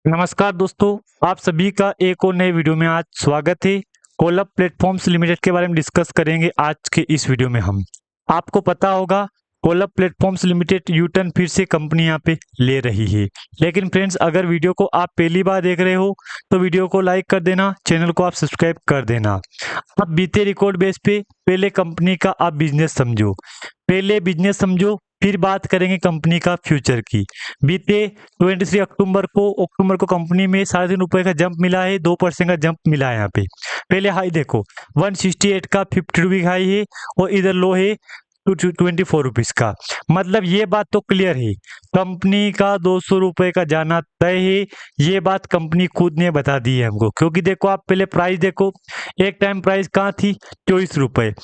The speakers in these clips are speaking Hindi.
नमस्कार दोस्तों, आप सभी का एक और नए वीडियो में आज स्वागत है। कोलब प्लेटफॉर्म्स लिमिटेड के बारे में डिस्कस करेंगे आज के इस वीडियो में हम। आपको पता होगा कोलब प्लेटफॉर्म्स लिमिटेड यू टर्न फिर से कंपनी यहाँ पे ले रही है। लेकिन फ्रेंड्स, अगर वीडियो को आप पहली बार देख रहे हो तो वीडियो को लाइक कर देना, चैनल को आप सब्सक्राइब कर देना। अब बीते रिकॉर्ड बेस पे पहले कंपनी का आप बिजनेस समझो, पहले बिजनेस समझो, फिर बात करेंगे कंपनी का फ्यूचर की। बीते 23 अक्टूबर को कंपनी में ₹3.5 का जंप मिला है, 2% का जंप मिला है। यहाँ पे पहले हाई देखो, 168 का 50 रुपये हाई है और इधर लो है 24 का। मतलब ये बात तो क्लियर है, कंपनी का ₹200 का जाना तय है। ये बात कंपनी खुद ने बता दी है हमको, क्योंकि देखो आप पहले प्राइस देखो, एक टाइम प्राइस कहाँ थी, ₹24।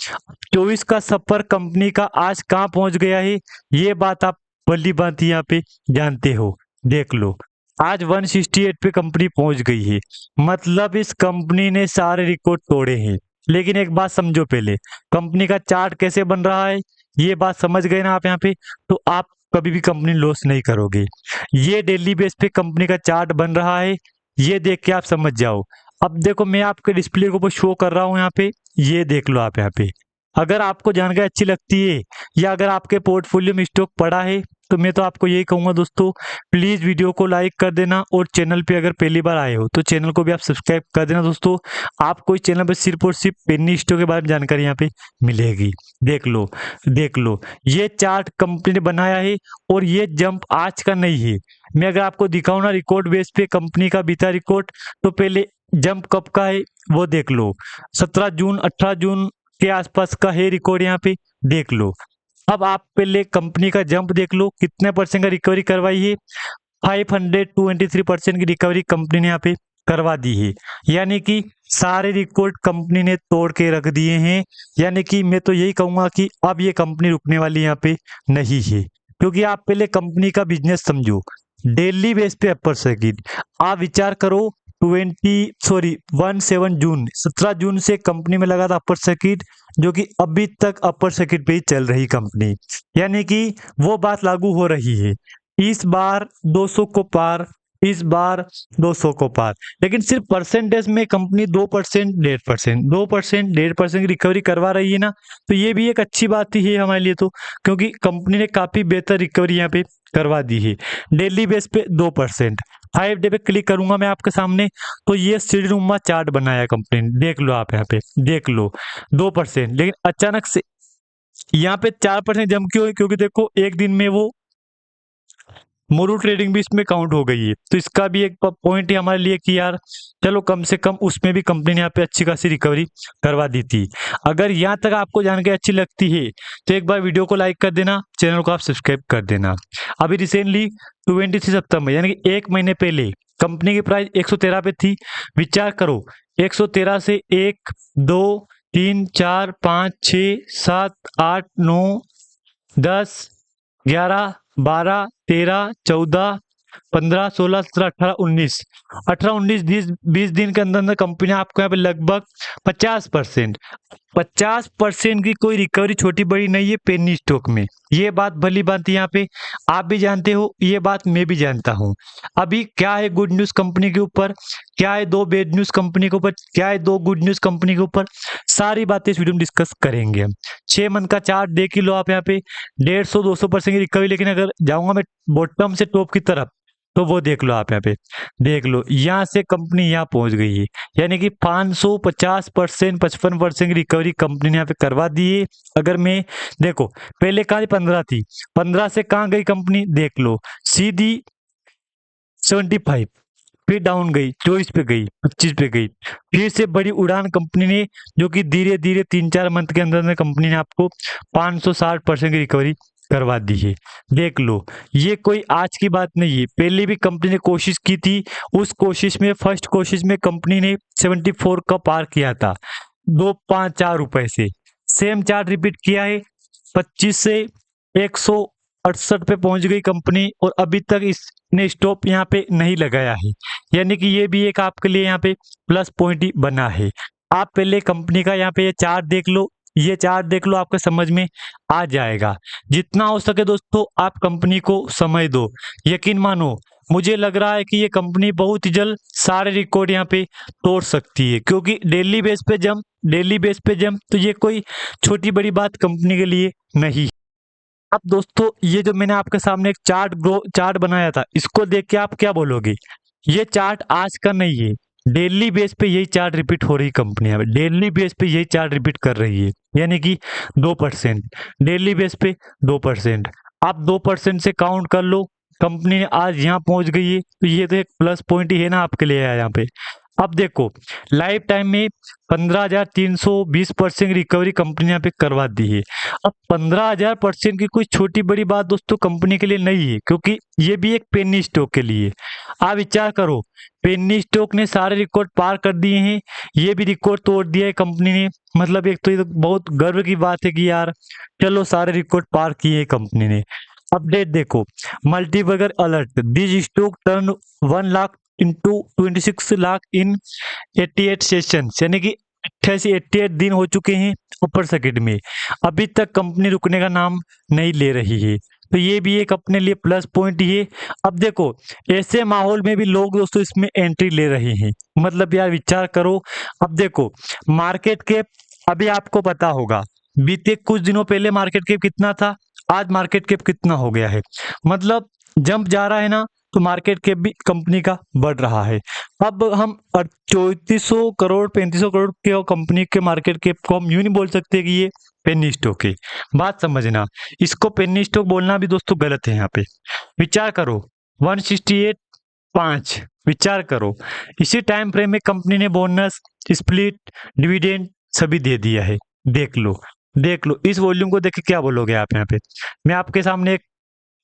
24 का सफर कंपनी का आज कहाँ पहुंच गया है, ये बात आप भली बात यहाँ पे जानते हो। देख लो, आज 168 पे कंपनी पहुंच गई है। मतलब इस कंपनी ने सारे रिकॉर्ड तोड़े हैं। लेकिन एक बात समझो, पहले कंपनी का चार्ट कैसे बन रहा है, ये बात समझ गए ना आप यहाँ पे, तो आप कभी भी कंपनी लॉस नहीं करोगे। ये डेली बेस पे कंपनी का चार्ट बन रहा है, ये देख के आप समझ जाओ। अब देखो, मैं आपके डिस्प्ले को शो कर रहा हूँ यहाँ पे, ये देख लो आप यहाँ पे। अगर आपको जानकारी अच्छी लगती है या अगर आपके पोर्टफोलियो में स्टॉक पड़ा है तो मैं तो आपको यही कहूंगा दोस्तों, प्लीज वीडियो को लाइक कर देना और चैनल पे अगर पहली बार आए हो तो चैनल को भी आप सब्सक्राइब कर देना दोस्तों। आपको इस चैनल पर सिर्फ और सिर्फ पेनी स्टॉक के बारे में जानकारी यहाँ पे मिलेगी। देख लो, देख लो, ये चार्ट कंपनी ने बनाया है और ये जंप आज का नहीं है। मैं अगर आपको दिखाऊं ना रिकॉर्ड बेस पे कंपनी का बीता रिकॉर्ड, तो पहले जंप कब का है वो देख लो, 17 जून 18 जून के आसपास का है रिकॉर्ड, यहाँ पे देख लो। अब आप पहले कंपनी का जंप देख लो, कितने परसेंट का रिकवरी करवाई है, 523% की रिकवरी कंपनी ने यहाँ पे करवा दी है। यानी कि सारे रिकॉर्ड कंपनी ने तोड़ के रख दिए हैं। यानी कि मैं तो यही कहूंगा कि अब ये कंपनी रुकने वाली यहाँ पे नहीं है, क्योंकि आप पहले कंपनी का बिजनेस समझो। डेली बेस पे अपर सर्किट आप विचार करो, 17 जून से कंपनी में लगा था अपर सर्किट, जो कि अभी तक अपर सर्किट पे ही चल रही कंपनी। यानी कि वो बात लागू हो रही है। इस बार 200 को पार, इस बार 200 को पार। लेकिन सिर्फ परसेंटेज में कंपनी 2%, 1.5%, 2%, 1.5% की रिकवरी करवा रही है ना, तो ये भी एक अच्छी बात ही है हमारे लिए तो, क्योंकि कंपनी ने काफी बेहतर रिकवरी यहाँ पे करवा दी है। डेली बेस पे 2%। 5 डे पे क्लिक करूंगा मैं आपके सामने, तो ये सीढ़ीनुमा चार्ट बनाया कंपनी ने, देख लो आप यहाँ पे, देख लो 2%। लेकिन अचानक से यहाँ पे 4% जंप क्यों है, क्योंकि देखो एक दिन में वो मोरू ट्रेडिंग भी इसमें काउंट हो गई है। तो इसका भी एक पॉइंट है हमारे लिए कि यार चलो, कम से कम उसमें भी कंपनी ने यहाँ पे अच्छी खासी रिकवरी करवा दी थी। अगर यहाँ तक आपको जानकारी अच्छी लगती है तो एक बार वीडियो को लाइक कर देना, चैनल को आप सब्सक्राइब कर देना। अभी रिसेंटली 23 सितंबर यानी कि एक महीने पहले कंपनी की प्राइस 113 पे थी। विचार करो, 113 से 1 2 3 4 5 6 7 8 9 10 11 12 13 14 15 16 17 18 19 20 दिन के अंदर अंदर कंपनी आपको यहाँ पे लगभग 50% की कोई रिकवरी छोटी बड़ी नहीं है पेनी स्टॉक में। ये बात भली बात यहाँ पे आप भी जानते हो, ये बात मैं भी जानता हूँ। अभी क्या है गुड न्यूज कंपनी के ऊपर, क्या है दो बैड न्यूज कंपनी के ऊपर, क्या है दो गुड न्यूज कंपनी के ऊपर, सारी बातें इस वीडियो में डिस्कस करेंगे हम। 6 मंथ का चार्ट देख ही लो आप यहाँ पे, 150-200% की रिकवरी। लेकिन अगर जाऊंगा मैं बॉटम से टॉप की तरफ, तो वो देख लो आप यहाँ पे, देख लो यहाँ से कंपनी यहाँ पहुंच गई है। यानी कि 550%, 55% की रिकवरी कंपनी ने यहाँ पे करवा दी है। अगर मैं देखो, पहले कहाँ थी, 15 थी, 15 से कहाँ गई कंपनी, देख लो सीधी 75, फिर डाउन गई, 24 पे गई, 25 पे गई, फिर से बड़ी उड़ान कंपनी ने, जो कि धीरे धीरे 3-4 मंथ के अंदर में कंपनी ने आपको 560% की रिकवरी करवा दी है। देख लो, ये कोई आज की बात नहीं है, पहले भी कंपनी ने कोशिश की थी। उस कोशिश में, फर्स्ट कोशिश में कंपनी ने 74 का पार किया था, 254 से। सेम चार्ट रिपीट किया है, 25 से 168 पे पहुंच गई कंपनी और अभी तक इसने स्टॉप यहाँ पे नहीं लगाया है। यानी कि ये भी एक आपके लिए यहाँ पे प्लस पॉइंट ही बना है। आप पहले कंपनी का यहाँ पे ये चार्ट देख लो, ये चार्ट देख लो, आपके समझ में आ जाएगा। जितना हो सके दोस्तों आप कंपनी को समय दो, यकीन मानो मुझे लग रहा है कि ये कंपनी बहुत ही जल्द सारे रिकॉर्ड यहाँ पे तोड़ सकती है, क्योंकि डेली बेस पे जंप तो ये कोई छोटी बड़ी बात कंपनी के लिए नहीं। अब दोस्तों ये जो मैंने आपके सामने एक चार्ट बनाया था, इसको देख के आप क्या बोलोगे? ये चार्ट आज का नहीं है, डेली बेस पे यही चार्ट रिपीट हो रही कंपनियां, डेली बेस पे यही चार्ट रिपीट कर रही है, यानी कि 2%, डेली बेस पे 2%। आप 2% से काउंट कर लो, कंपनी आज यहाँ पहुंच गई है, तो ये तो एक प्लस पॉइंट ही है ना आपके लिए यहाँ पे। अब देखो लाइफ टाइम में 15,320% रिकवरी कंपनी यहाँ पे करवा दी है। अब 15,000% की कोई छोटी बड़ी बात दोस्तों कंपनी के लिए नहीं है, क्योंकि ये भी एक पेनी स्टॉक के लिए। आप विचार करो, पेनी स्टॉक ने सारे रिकॉर्ड पार कर दिए हैं, ये भी रिकॉर्ड तोड़ दिया है कंपनी ने। मतलब एक तो ये तो बहुत गर्व की बात है कि यार चलो सारे रिकॉर्ड पार किए हैं कंपनी ने। अपडेट देखो, multibagger alert, this stock turn 1 lakh into 26 lakh in 88 session, यानी कि 88 दिन हो चुके हैं ऊपर सेकंड में, अभी तक कंपनी रुकने का नाम नहीं ले रही है। तो ये भी एक अपने लिए प्लस पॉइंट ही है। अब देखो ऐसे माहौल में भी लोग दोस्तों इसमें एंट्री ले रहे हैं, मतलब यार विचार करो। अब देखो मार्केट कैप, अभी आपको पता होगा बीते कुछ दिनों पहले मार्केट कैप कितना था, आज मार्केट कैप कितना हो गया है। मतलब जंप जा रहा है ना, तो मार्केट कैप भी कंपनी का बढ़ रहा है। अब हम 3400 करोड़ 3500 करोड़ के कंपनी के मार्केट कैप को हम यूं नहीं बोल सकते कि ये पेनी स्टॉक है। बात समझना, इसको पेनी स्टॉक बोलना भी दोस्तों गलत है। यहाँ पे विचार करो 168.5, विचार करो इसी टाइम फ्रेम में कंपनी ने बोनस, स्प्लिट, डिविडेंड सभी दे दिया है। देख लो इस वॉल्यूम को देख के क्या बोलोगे आप? यहाँ पे मैं आपके सामने एक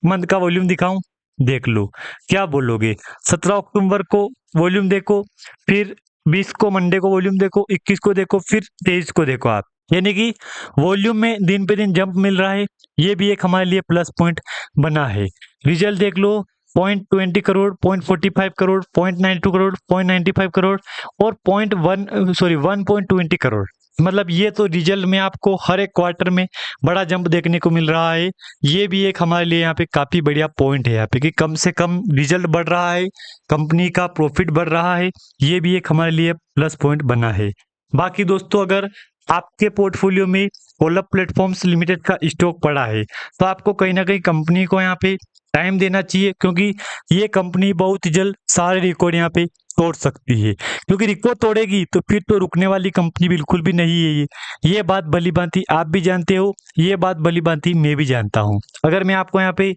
मंथ का वॉल्यूम दिखाऊं, देख लो क्या बोलोगे? 17 अक्टूबर को वॉल्यूम देखो, फिर 20 को मंडे को वॉल्यूम देखो, 21 को देखो, फिर 23 को देखो आप, यानी कि वॉल्यूम में दिन पे दिन जंप मिल रहा है। ये भी एक हमारे लिए प्लस पॉइंट बना है। रिजल्ट देख लो, 0.20 करोड़, 0.45 करोड़, 0.92 करोड़, 0.95 करोड़ और 1.20 करोड़। मतलब ये तो रिजल्ट में आपको हर एक क्वार्टर में बड़ा जंप देखने को मिल रहा है। ये भी एक हमारे लिए यहाँ पे काफी बढ़िया पॉइंट है यहाँ पे कि कम से कम रिजल्ट बढ़ रहा है, कंपनी का प्रॉफिट बढ़ रहा है। ये भी एक हमारे लिए प्लस पॉइंट बना है। बाकी दोस्तों अगर आपके पोर्टफोलियो में कोलब प्लेटफॉर्म्स लिमिटेड का स्टॉक पड़ा है, तो आपको कहीं ना कहीं कंपनी को यहाँ पे टाइम देना चाहिए, क्योंकि ये कंपनी बहुत ही जल्द सारे रिकॉर्ड यहाँ पे तोड़ सकती है। क्योंकि रिकॉर्ड तोड़ेगी तो फिर तो रुकने वाली कंपनी बिल्कुल भी नहीं है ये बात भली भांति आप भी जानते हो, ये बात भली भांति मैं भी जानता हूँ। अगर मैं आपको यहाँ पे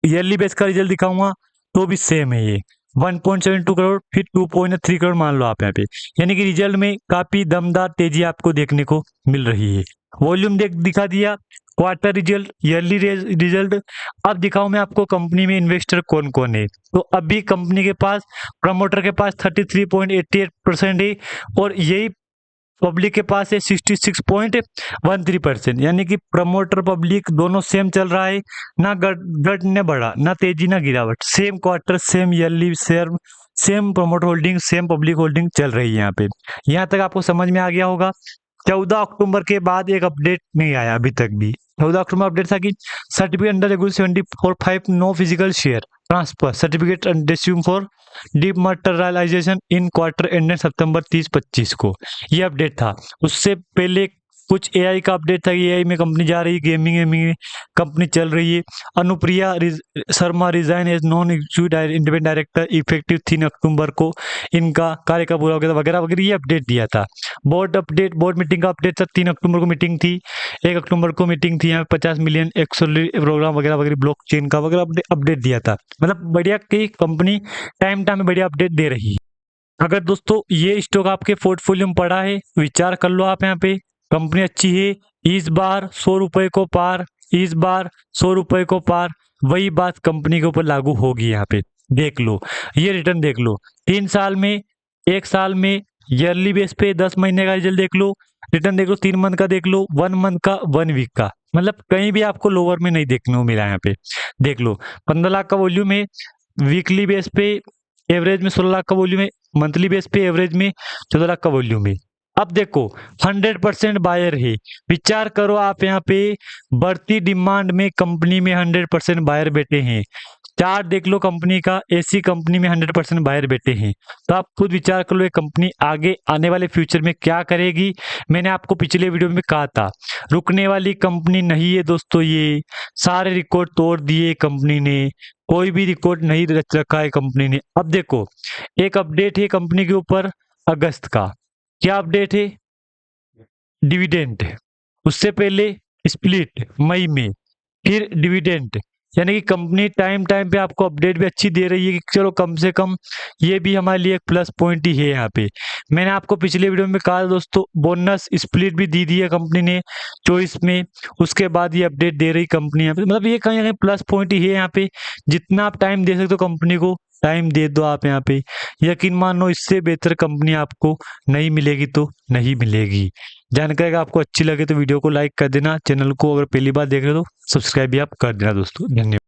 ईयरली बेस का रिजल्ट दिखाऊंगा तो भी सेम है ये 1.72 करोड़, फिर 2.3 करोड़ मान लो आप यहाँ पे, यानी कि रिजल्ट में काफी दमदार तेजी आपको देखने को मिल रही है। वॉल्यूम दिखा दिया, क्वार्टर रिजल्ट, ईयरली रिजल्ट। अब दिखाऊं मैं आपको कंपनी में इन्वेस्टर कौन कौन है। तो अभी कंपनी के पास प्रमोटर के पास 33.88% है, और यही पब्लिक के पास है 66.13%, यानी कि प्रमोटर पब्लिक दोनों सेम चल रहा है, ना घट ने बढ़ा, ना तेजी ना गिरावट, same quarter, same yearly share, same promoter holding, same public holding चल रही है यहाँ पे। यहाँ तक आपको समझ में आ गया होगा। 14 अक्टूबर के बाद एक अपडेट नहीं आया अभी तक भी। 14 अक्टूबर अपडेट था कि certificate under regulation 74/5 no physical share transfer certificate डिस्यूम for dematerialisation in quarter ended September 30-25 को, ये अपडेट था। उससे पहले कुछ एआई का अपडेट था कि एआई में कंपनी जा रही है, गेमिंग में कंपनी चल रही है। Anupriya Sharma resign as non executive independent director effective 3 October को इनका कार्य का पूरा हो गया था, वगैरह वगैरह ये अपडेट दिया था। बोर्ड मीटिंग का अपडेट था, 3 अक्टूबर को मीटिंग थी, 1 अक्टूबर को मीटिंग थी, यहाँ 50 मिलियन एक्सोली प्रोग्राम वगैरह वगैरह ब्लॉकचेन का वगैरह अपडेट दिया था। मतलब बढ़िया की कंपनी टाइम में बढ़िया अपडेट दे रही है। अगर दोस्तों ये स्टॉक आपके पोर्टफोलियो में पड़ा है, विचार कर लो आप यहाँ पे, कंपनी अच्छी है, इस बार 100 रुपए को पार, इस बार 100 रुपए को पार, वही बात कंपनी के ऊपर लागू होगी। यहाँ पे देख लो, ये रिटर्न देख लो, 3 साल में, 1 साल में, ईयरली बेस पे 10 महीने का रिजल्ट देख लो, रिटर्न देख लो, 3 मंथ का देख लो, 1 मंथ का, 1 वीक का, मतलब कहीं भी आपको लोअर में नहीं देखने को मिला। यहाँ पे देख लो 15 लाख का वॉल्यूम है, वीकली बेस पे एवरेज में 16 लाख का वॉल्यूम है, मंथली बेस पे एवरेज में 14 लाख का वॉल्यूम है। अब देखो 100% बायर है, विचार करो आप यहाँ पे बढ़ती डिमांड में कंपनी में 100% बायर बैठे हैं। चार्ट देख लो कंपनी का, ऐसी कंपनी में 100% बायर बैठे हैं। तो आप खुद विचार कर लो ये कंपनी आगे आने वाले फ्यूचर में क्या करेगी। मैंने आपको पिछले वीडियो में कहा था रुकने वाली कंपनी नहीं है दोस्तों, ये सारे रिकॉर्ड तोड़ दिए कंपनी ने, कोई भी रिकॉर्ड नहीं रच रखा है कंपनी ने। अब देखो एक अपडेट है कंपनी के ऊपर अगस्त का, क्या अपडेट है? डिविडेंड, उससे पहले स्प्लिट मई में, फिर डिविडेंड। यानी कि कंपनी टाइम टाइम पे आपको अपडेट भी अच्छी दे रही है कि चलो कम से कम ये भी हमारे लिए एक प्लस पॉइंट ही है। यहाँ पे मैंने आपको पिछले वीडियो में कहा दोस्तों बोनस स्प्लिट भी दी है कंपनी ने 24 में, उसके बाद ये अपडेट दे रही कंपनी यहाँ पे, मतलब ये कहीं ना कहीं प्लस पॉइंट ही है। यहाँ पे जितना आप टाइम दे सकते हो कंपनी को टाइम दे दो आप यहाँ पे, यकीन मानो इससे बेहतर कंपनी आपको नहीं मिलेगी तो नहीं मिलेगी। जानकारी अगर आपको अच्छी लगे तो वीडियो को लाइक कर देना, चैनल को अगर पहली बार देख रहे हो तो सब्सक्राइब भी आप कर देना दोस्तों। धन्यवाद।